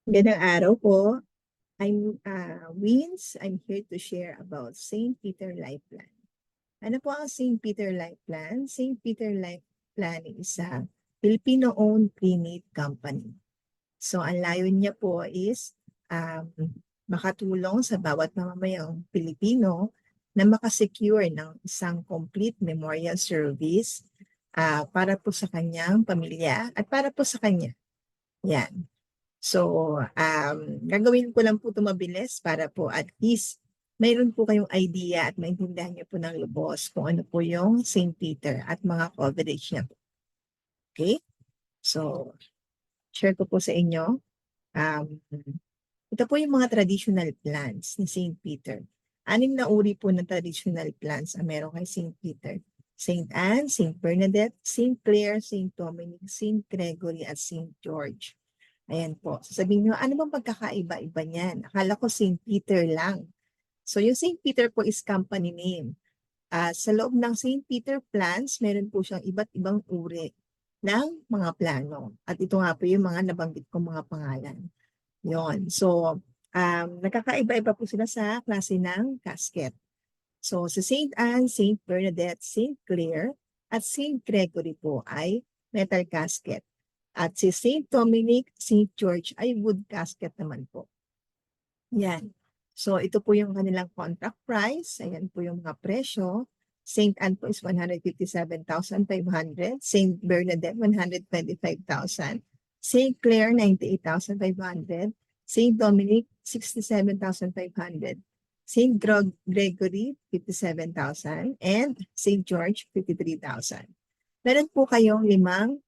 Magandang araw po. I'm Wins. I'm here to share about St. Peter Life Plan. Ano po ang St. Peter Life Plan? St. Peter Life Plan is a Filipino-owned pre-need company. So ang layon niya po is makatulong sa bawat mamamayang Pilipino na makasecure ng isang complete memorial service para po sa kanyang pamilya at para po sa kanya. Yan. So, gagawin ko lang po ito mabilis para po at least mayroon po kayong idea at maintindihan niyo po ng lubos kung ano po yung St. Peter at mga coverage niya po. Okay? So, share ko po sa inyo. Ito po yung mga traditional plants ni St. Peter. 6 na uri po ng traditional plants ang meron kay St. Peter. St. Anne, St. Bernadette, St. Clare, St. Dominic, St. Gregory, at St. George. Ayan po. Sasabihin nyo, ano bang pagkakaiba-iba niyan? Akala ko St. Peter lang. So yung St. Peter po is company name. Sa loob ng St. Peter plants, meron po siyang iba't ibang uri ng mga plano. At ito nga po yung mga nabanggit kong mga pangalan. Yon. So, nakakaiba-iba po sila sa klase ng casket. So, sa St. Anne, St. Bernadette, St. Clare, at St. Gregory po ay metal casket. At si St. Dominic, St. George ay wood casket naman po. Yan. So ito po yung kanilang contract price. Ayan po yung mga presyo. St. Anne po is 157,500. St. Bernadette, 125,000. St. Clare, 98,500. St. Dominic, 67,500. St. Gregory, 57,000. And St. George, 53,000. Meron po kayong 5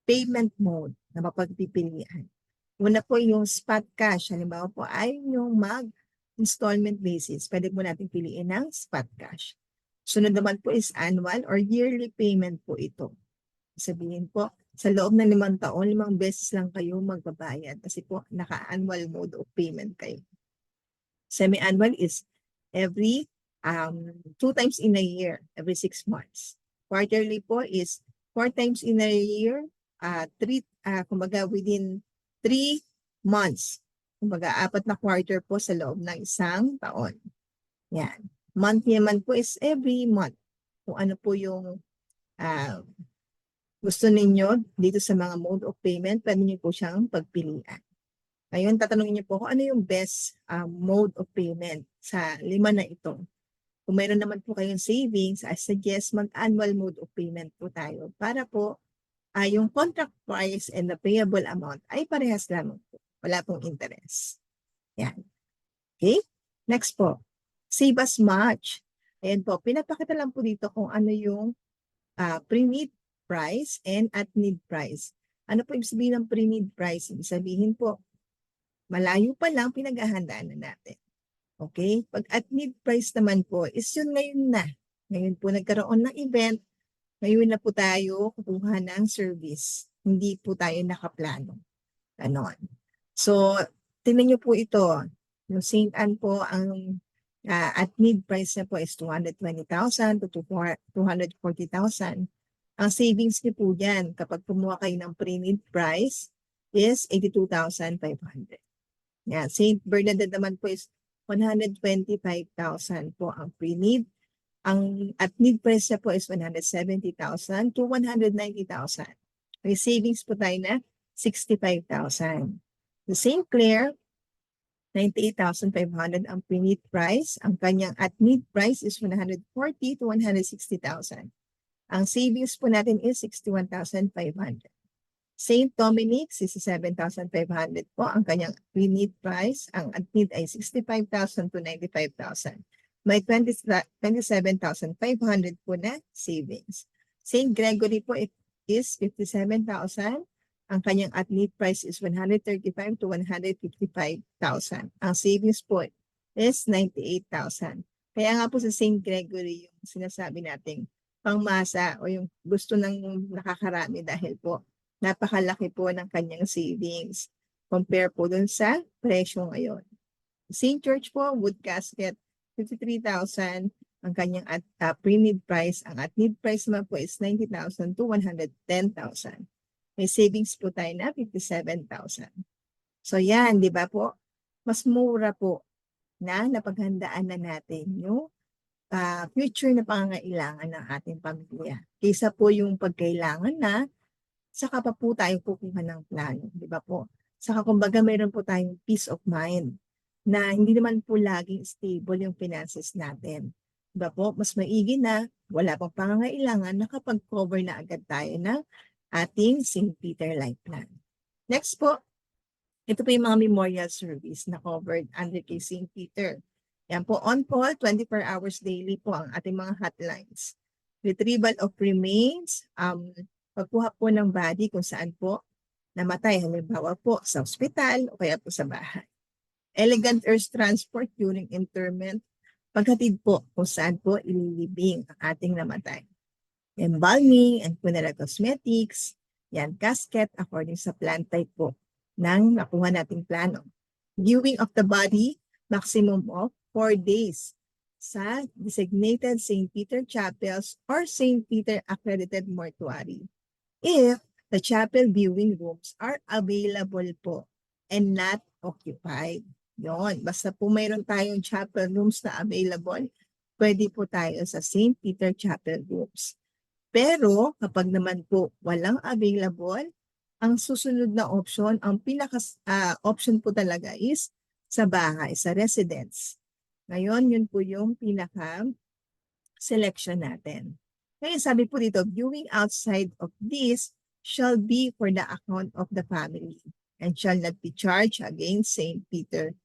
payment mode na mapagpipilian. Una po yung spot cash. Halimbawa po ay yung mag-installment basis. Pwede po natin piliin ng spot cash. Sunod naman po is annual or yearly payment po ito. Sabihin po, sa loob ng 5 taon, 5 beses lang kayo magbabayad kasi po naka-annual mode of payment kayo. Semi-annual is every 2 times in a year, every 6 months. Quarterly po is 4 times in a year, kumbaga within 3 months. Kumbaga 4 na quarter po sa loob ng 1 taon. Yan. Monthly naman po is every month. Kung ano po yung gusto ninyo dito sa mga mode of payment, pwede niyo po siyang pagpilian. Ngayon, tatanungin niyo po kung ano yung best mode of payment sa 5 na ito. Kung mayroon naman po kayong savings, I suggest mag-annual mode of payment po tayo para po yung contract price and the payable amount ay parehas lamang po. Wala pong interest. Yan. Okay? Next po. Save as much. Ayan po. Pinapakita lang po dito kung ano yung pre-need price and at-need price. Ano po ibig sabihin ng pre-need price? Ibig sabihin po, malayo pa lang pinaghahandaan na natin. Okay? Pag at-need price naman po, is yun ngayon na. Ngayon po nagkaroon ng event, ngayon na po tayo kukuha ng service. Hindi po tayo nakaplano. Ganon. So, tingnan nyo po ito. Yung St. Anne po, ang at-need price na po is 220,000 to 240,000. Ang savings niyo po yan kapag kumuha kayo ng pre-need price is 82,500. Yan. St. Bernadette naman po is 125,000 po ang pre-need. Ang at-need price niya po is 170,000 to 190,000. May savings po tayo na 65,000. The St. Clare, 98,500 ang pre-need price. Ang kanyang at-need price is 140,000 to 160,000. Ang savings po natin is 61,500. St. Dominic, 67,500 po ang kanyang pre-need price. Ang at-need ay 65,000 to 95,000. May 27,500 po na savings. St. Gregory po is 57,000. Ang kanyang at-need price is 135,000 to 155,000. Ang savings po is 98,000. Kaya nga po sa St. Gregory yung sinasabi nating pangmasa o yung gusto ng nakakarami dahil po napakalaki po ng kanyang savings compare po dun sa presyo ngayon. St. George po, wood casket, 53,000 ang kanyang pre-need price. Ang at-need price naman po is 90,000 to 110,000. may savings po tayo na 57,000. So yan, di ba po? Mas mura po na napaghandaan na natin yung future na pangangailangan ng ating pamilya. Kaysa po yung pagkailangan na, saka pa po tayo kukuha ng plano, di ba po? Saka kumbaga mayroon po tayong peace of mind na hindi naman po laging stable yung finances natin. Di ba po? Mas maigi na wala pang pangangailangan, nakapag-cover na agad tayo ng ating St. Peter Life Plan. Next po, ito po yung mga memorial service na covered under kay St. Peter. Yan po, on call, 24 hours daily po ang ating mga hotlines. Retrieval of remains, pagkuha po ng body kung saan po namatay, halimbawa po sa ospital o kaya po sa bahay. Elegant earth transport during interment, paghatid po kung saan po ililibing ang ating namatay. Embalming and funeral cosmetics, yan, casket according sa plan type po ng nakuha nating plano. Viewing of the body, maximum of 4 days sa designated St. Peter chapels or St. Peter accredited mortuary. If the chapel viewing rooms are available po and not occupied. Yon, basta po mayroon tayong chapel rooms na available, pwede po tayo sa St. Peter chapel rooms. Pero kapag naman po walang available, ang susunod na option, ang option po talaga is sa bahay, sa residence. Ngayon, yun po yung pinaka-selection natin. Ngayon, sabi po dito, viewing outside of this shall be for the account of the family and shall not be charged against St. Peter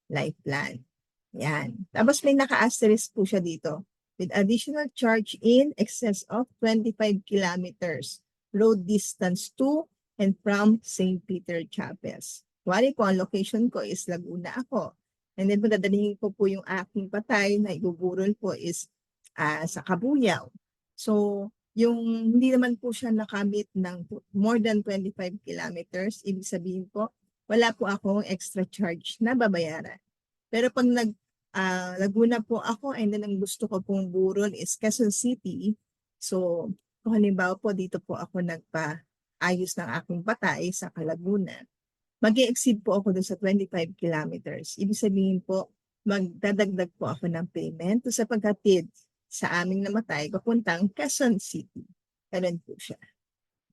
Life Plan. Yan. Tapos may naka-asterisk po siya dito. With additional charge in excess of 25 kilometers road distance to and from St. Peter Chapels. Wari po, ang location ko is Laguna ako. And then dadalhin ko po yung aking patay na iguburol po is sa Cabuyao. So, yung hindi naman po siya nakamit ng more than 25 kilometers, ibig sabihin po, wala po akong extra charge na babayaran. Pero pag Laguna po ako and then ang gusto ko pong burol is Quezon City. So, kung halimbawa po dito po ako nagpa-ayos ng aking patay sa Laguna, mag-i-exceed po ako doon sa 25 kilometers. Ibig sabihin po, magdadagdag po ako ng payment sa paghatid sa aming namatay papuntang Quezon City. Ganun po siya.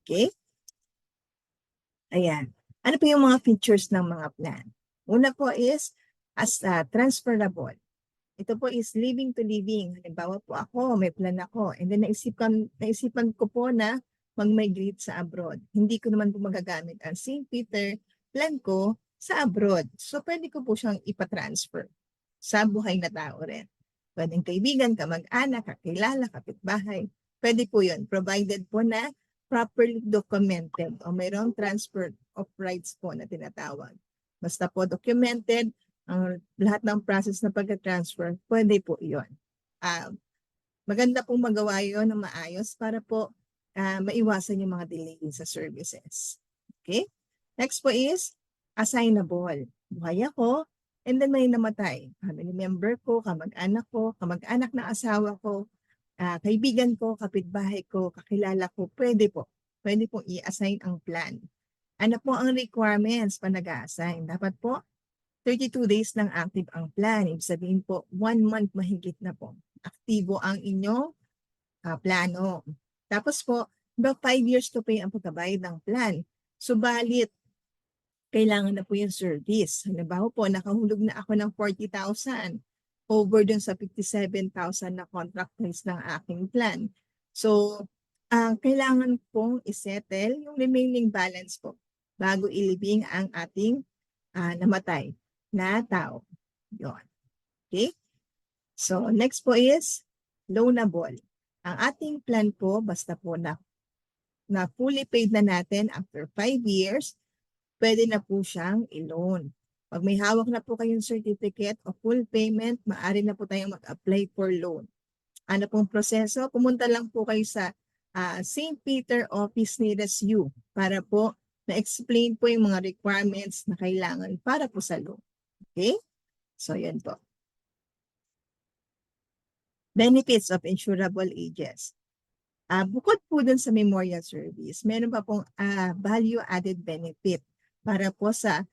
Okay? Ayan. Ano po yung mga features ng mga plan? Una po is as transferable. Ito po is living to living. Halimbawa po ako, may plan ako. And then naisipan ko po na mag-migrate sa abroad. Hindi ko naman po magagamit ang St. Peter plan ko sa abroad. So pwede ko po siyang ipatransfer sa buhay na tao rin. Pwedeng kaibigan, kamag-anak, kakilala, kapitbahay. Pwede po yun. Provided po na properly documented o mayroong transfer of rights po na tinatawag. Basta po documented, ang lahat ng process na pagka-transfer, pwede po iyon. Maganda pong magawa yun ng maayos para po maiwasan yung mga delay sa services. Okay? Next po is assignable. Buhay ako, and then may namatay. Family member ko, kamag-anak na asawa ko, kaibigan ko, kapitbahay ko, kakilala ko, pwede po. Pwede po i-assign ang plan. Ano po ang requirements pa nag-a-assign? Dapat po 32 days lang active ang plan. Ibig sabihin po, 1 month mahigit na po. Aktibo ang inyong plano. Tapos po, 5 years to pay ang pagkabayad ng plan. Subalit, kailangan na po yung service. Halimbawa po, nakahulog na ako ng 40,000 over dun sa 57,000 na contract price ng aking plan. So, kailangan pong isettle yung remaining balance po bago ilibing ang ating namatay na tao. Yun. Okay? So, next po is loanable. Ang ating plan po, basta po na fully paid na natin after 5 years, pwede na po siyang i-loan. Pag may hawak na po kayong certificate of full payment, maaari na po tayong mag-apply for loan. Ano pong proseso? Pumunta lang po kayo sa St. Peter office nearest you para po na-explain po yung mga requirements na kailangan para po sa loan. Okay? So, yan po. Benefits of insurable ages. Bukod po dun sa memorial service, meron pa pong value-added benefit para po sa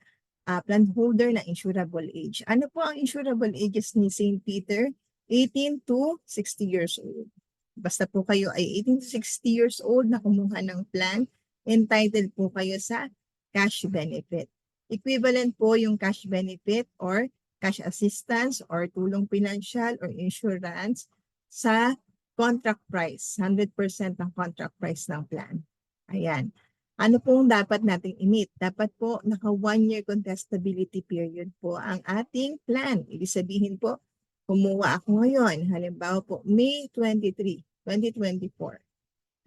plan holder na insurable age. Ano po ang insurable ages ni St. Peter? 18 to 60 years old. Basta po kayo ay 18 to 60 years old na kumuha ng plan, entitled po kayo sa cash benefit. Equivalent po yung cash benefit or cash assistance or tulong pinansyal or insurance sa contract price, 100% ng contract price ng plan. Ayan. Ano pong dapat nating i-meet? Dapat po naka 1-year contestability period po ang ating plan. Ibig sabihin po, kumuha ako ngayon, halimbawa po, May 23, 2024.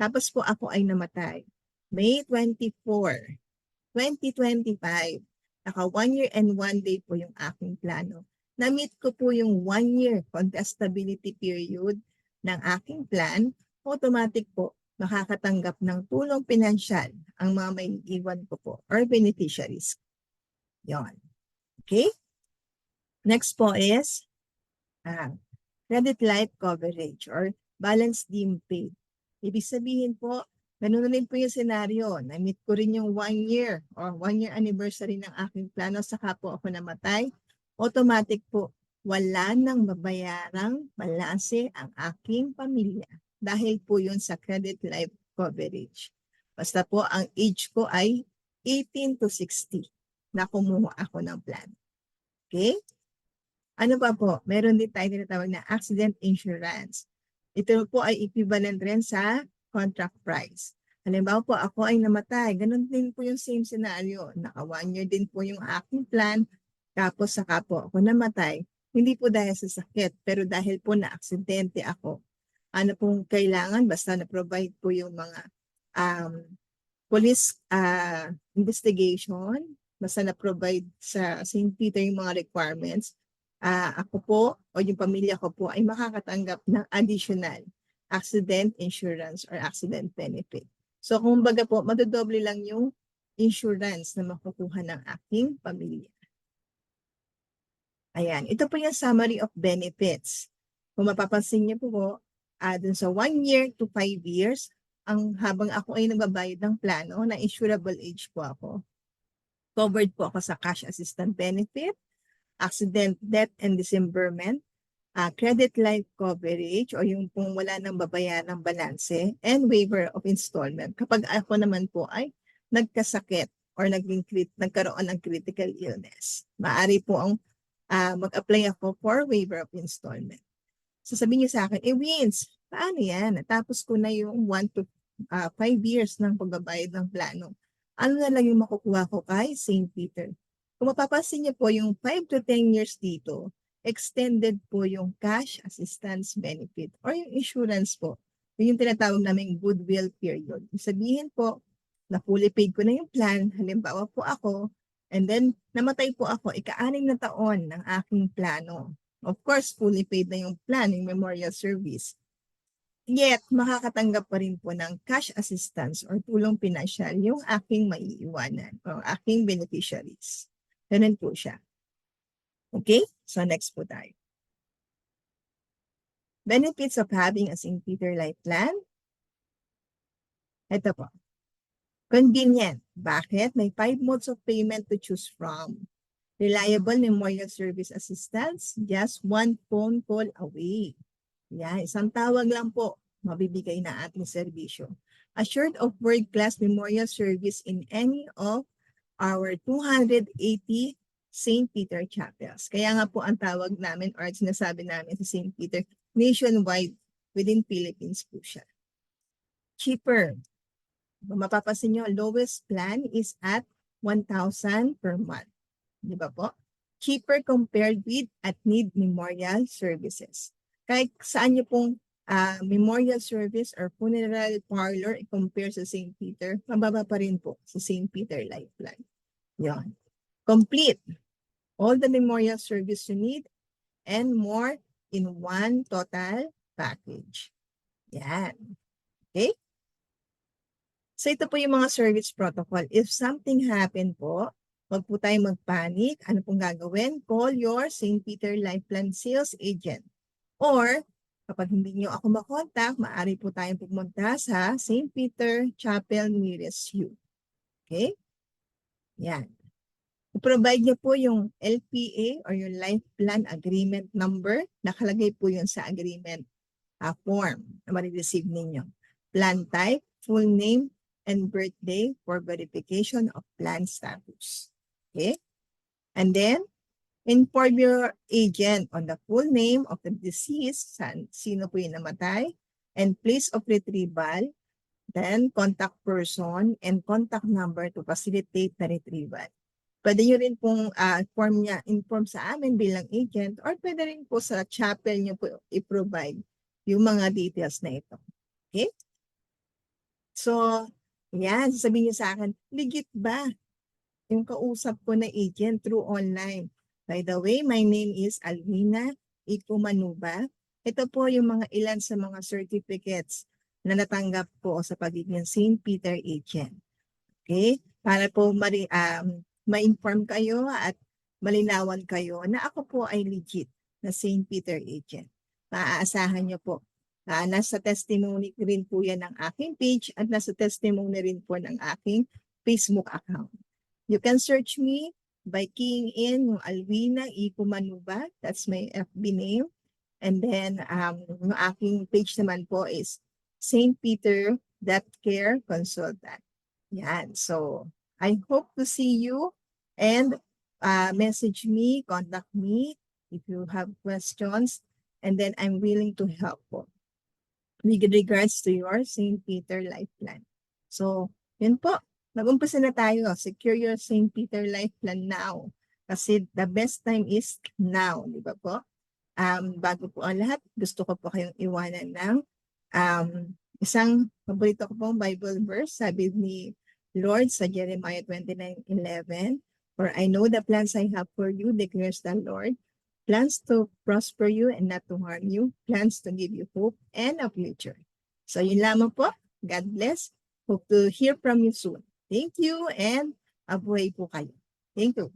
Tapos po ako ay namatay. May 24, 2025. Naka 1 year and 1 day po yung aking plano. Na-meet ko po yung 1-year contestability period ng aking plan, automatic po makakatanggap ng tulong pinansyal ang mga may iwan ko po or beneficiaries. Yon. Okay? Next po is credit life coverage or balance deemed paid. Ibig sabihin po, ganun rin po yung senaryo. Na-meet ko rin yung 1 year or 1 year anniversary ng aking plano, saka po ako namatay. Automatic po, wala nang babayarang balanse ang aking pamilya dahil po yun sa credit life coverage. Basta po ang age ko ay 18 to 60 na kumuha ako ng plan. Okay? Ano pa po? Meron din tayo tinatawag na accident insurance. Ito po ay equivalent rin sa contract price. Halimbawa po, ako ay namatay. Ganun din po yung same scenario. Naka 1 year din po yung aking plan. Tapos saka po ako namatay. Hindi po dahil sa sakit, pero dahil po na-aksidente ako. Ano pong kailangan? Basta na-provide po yung mga police investigation. Basta na-provide sa St. Peter yung mga requirements. Ako po o yung pamilya ko po ay makakatanggap ng additional accident insurance or accident benefit. So kung baga po, madodoble lang yung insurance na makukuha ng aking pamilya. Ayan, ito po yung summary of benefits. Kung mapapansin niyo po, dun sa 1 year to 5 years, habang ako ay nagbabayad ng plano na insurable age po ako, covered po ako sa cash assistance benefit, accident, death, and dismemberment, credit life coverage o yung kung wala nang babayaran ng balanse, and waiver of installment. Kapag ako naman po ay nagkasakit or nagkaroon ng critical illness, maaari po ang mag-apply ako for waiver of installment. Sasabihin niyo sa akin, Wins, paano yan? Natapos ko na yung 1 to 5 years ng pagbabayad ng plano. Ano na lang yung makukuha ko kay St. Peter? Kung mapapansin niyo po, yung 5 to 10 years dito, extended po yung cash assistance benefit or yung insurance po. Yung tinatawag namin goodwill period. Sabihin po, na fully paid ko na yung plan, halimbawa po ako, and then namatay po ako, ika-6 na taon ng aking plano. Of course, fully paid na yung plan, yung memorial service. Yet, makakatanggap pa rin po ng cash assistance or tulong pinansyal yung aking maiiwanan o aking beneficiaries. Ganun po siya. Okay? So, next po tayo. Benefits of having a St. Peter Life Plan. Ito po. Convenient. Bakit? May 5 modes of payment to choose from. Reliable memorial service assistance, just 1 phone call away. Yan, isang tawag lang po, mabibigay na ating serbisyo. Assured of world-class memorial service in any of our 280 St. Peter chapels. Kaya nga po ang tawag namin or sinasabi namin sa St. Peter, nationwide within Philippines po siya. Cheaper. Mapapasin nyo, lowest plan is at 1,000 per month. Di ba po? Cheaper compared with at-need memorial services. Kahit saan nyo pong memorial service or funeral parlor i-compare sa St. Peter, mababa pa rin po sa St. Peter Life Plan. Yan. Complete. All the memorial service you need and more in one total package. Yan. Okay? So ito po yung mga service protocol. If something happen po, wag po tayong magpanic. Ano pong gagawin? Call your St. Peter Life Plan sales agent or Kapag hindi nyo ako makontak, maaari po tayong pumunta sa St. Peter Chapel nearest you. Okay? Yan. I-provide nyo po yung LPA or yung Life Plan Agreement Number. Nakalagay po yun sa agreement form na marireceive ninyo. Plan type, full name, and birthday for verification of plan status. Okay? And then, inform your agent on the full name of the deceased, sino po yung namatay, and place of retrieval, then contact person and contact number to facilitate the retrieval. Pwede nyo rin pong inform sa amin bilang agent or pwede rin po sa chapel nyo po i-provide yung mga details na ito. Okay? So, yan, sasabihin nyo sa akin, legit ba yung kausap ko na agent through online? By the way, my name is Alvina Ikumanuba. Ito po yung mga ilan sa mga certificates na natanggap po sa pagiging St. Peter agent. Okay? Para po ma-inform kayo at malinawan kayo na ako po ay legit na St. Peter agent. Maaasahan niyo po. Nasa testimony rin po yan ng aking page at nasa testimony rin po ng aking Facebook account. You can search me by keying in yung Alvina Ikumanuba. That's my FB name. And then, yung aking page naman po is St. Peter Care Consultant. Yan. So, I hope to see you and message me, contact me if you have questions. And then I'm willing to help po with regards to your St. Peter Life Plan. So, yun po. Mag-umpisa na tayo. Secure your St. Peter Life Plan now. Kasi the best time is now. Di ba po? Bago po ang lahat, gusto ko po kayong iwanan ng isang paborito ko pong Bible verse. Sabi ni Lord sa Jeremiah 29:11, "For I know the plans I have for you, declares the Lord, plans to prosper you and not to harm you, plans to give you hope and a future." So yun lamang po. God bless. Hope to hear from you soon. Thank you and abuhay po kayo. Thank you.